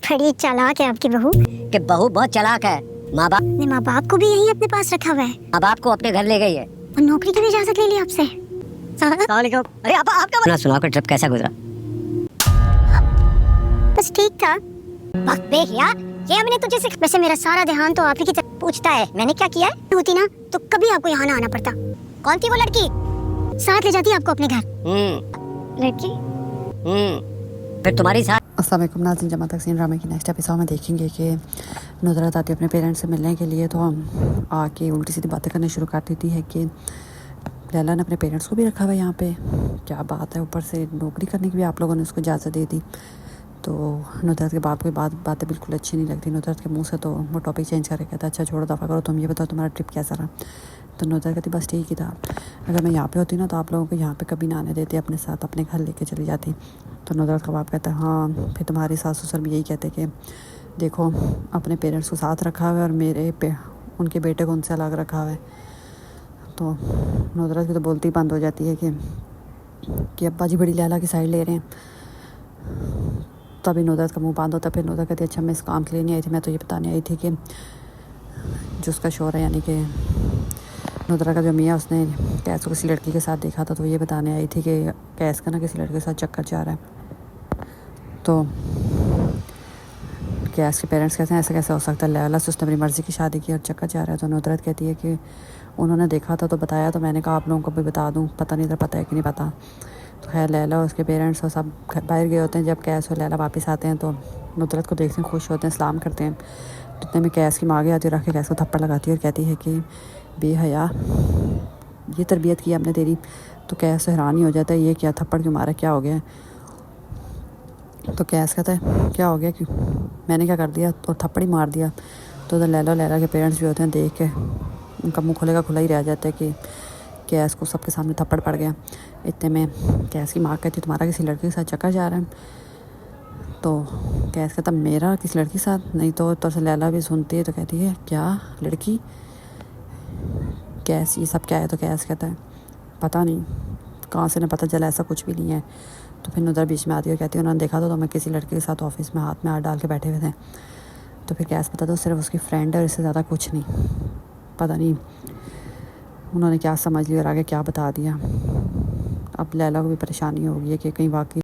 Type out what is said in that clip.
बड़ी चालाक है आपकी बहू। कि बहू बहुत चालाक है। माँ बाप ने माँ बाप को भी यहीं अपने पास रखा हुआ है माँ बाप को अपने घर ले गई है। और नौकरी की भी इजाजत ले ली आपसे। अरे आपका सुनाओ का ट्रिप कैसा गुजरा? बस ठीक था। वक्त बेहिया, ये हमने तुझे सिर्फ, वैसे मेरा सारा ध्यान तो आप ही की तरफ पूछता है मैंने क्या किया है। होती ना तो कभी आपको यहाँ ना आना पड़ता। कौन थी वो लड़की? साथ ले जाती आपको अपने घर। लड़की फिर तुम्हारी साथ। अस्सलाम वालेकुम नाज़रीन, जमा तकसीम ड्रामे की नेक्स्ट एपिसोड में देखेंगे कि नुसरत आती अपने पेरेंट्स से मिलने के लिए, तो हम आके उल्टी सीधी बातें करने शुरू कर देती है कि लैला ने अपने पेरेंट्स को भी रखा हुआ है यहाँ पे। क्या बात है, ऊपर से नौकरी करने की भी आप लोगों ने उसको इजाज़त दे दी। तो नुसरत के बाप को बातें बिल्कुल अच्छी नहीं लगती। नुसरत के मुंह से तो वो टॉपिक चेंज करके कहता अच्छा छोड़ो दफ़ा करो, तुम ये बताओ तुम्हारा ट्रिप कैसा रहा। तो नुसरत कहती बस ठीक ही था, अगर मैं यहाँ पे होती ना तो आप लोगों को यहाँ पे कभी ना आने देती, अपने साथ अपने घर लेके चली जाती। तो नुसरत का बाप कहता है हाँ, फिर तुम्हारी सास ससुर भी यही कहते कि देखो अपने पेरेंट्स को साथ रखा हुआ है और उनके बेटे को उनसे अलग रखा हुआ है। तो नुसरत की तो बोलती बंद हो जाती है कि अब्बा जी बड़ी लैला की साइड ले रहे हैं। तभी नुसरत का मुंह बंद होता है। फिर नुसरत कहती है अच्छा मैं इस काम के लिए नहीं आई थी, मैं तो ये बताने आई थी कि जो उसका शोर है यानी कि नुसरत का जो मियाँ, उसने कैस को किसी लड़की के साथ देखा था, तो ये बताने आई थी कि कैस का ना किसी लड़के के साथ चक्कर जा रहा है। तो कैस के पेरेंट्स कहते हैं ऐसा कैसे हो सकता है, लैला से उसने अपनी मर्ज़ी की शादी की और चक्कर जा रहा है। तो नुसरत कहती है कि उन्होंने देखा था तो बताया, तो मैंने कहा आप लोगों को भी बता दूँ, पता नहीं था पता है कि नहीं पता। तो खैर लैला और उसके पेरेंट्स और सब बाहर गए होते हैं। जब कैस और लैला वापस आते हैं तो नुसरत को देखते हैं, खुश होते हैं, सलाम करते हैं। जितने में कैस की माँ आगे आती है, रख के कैस को थप्पड़ लगाती है और कहती है कि बेहया ये तरबियत की हमने तेरी। तो कैस हैरान ही हो जाता है ये क्या थप्पड़ क्यों मारा, क्या हो गया। तो कैस कहता है क्या हो गया, क्यों मैंने क्या कर दिया, तो थप्पड़ ही मार दिया। तो उधर लैला के पेरेंट्स भी होते हैं, देख के उनका मुँह खुलेगा खुला ही रह जाता है कि कैस को सबके सामने थप्पड़ पड़ गया। इतने में कैस की माँ कहती तुम्हारा किसी लड़के के साथ चक्कर जा रहा है। तो कैस कहता मेरा किसी लड़की के साथ नहीं। तो से लैला भी सुनती है तो कहती है क्या लड़की, कैस ये सब क्या है। तो कैस कहता है पता नहीं कहाँ से ने पता चला, ऐसा कुछ भी नहीं है। तो फिर नुसरत बीच में आती है और कहती है उन्होंने देखा तो मैं किसी लड़के के साथ ऑफिस में हाथ में हाथ डाल के बैठे हुए थे। तो फिर कैस पता तो सिर्फ उसकी फ्रेंड है और इससे ज़्यादा कुछ नहीं। पता नहीं उन्होंने क्या समझ लिया और आगे क्या बता दिया। अब लैला को भी परेशानी हो गई है कि कहीं वाकई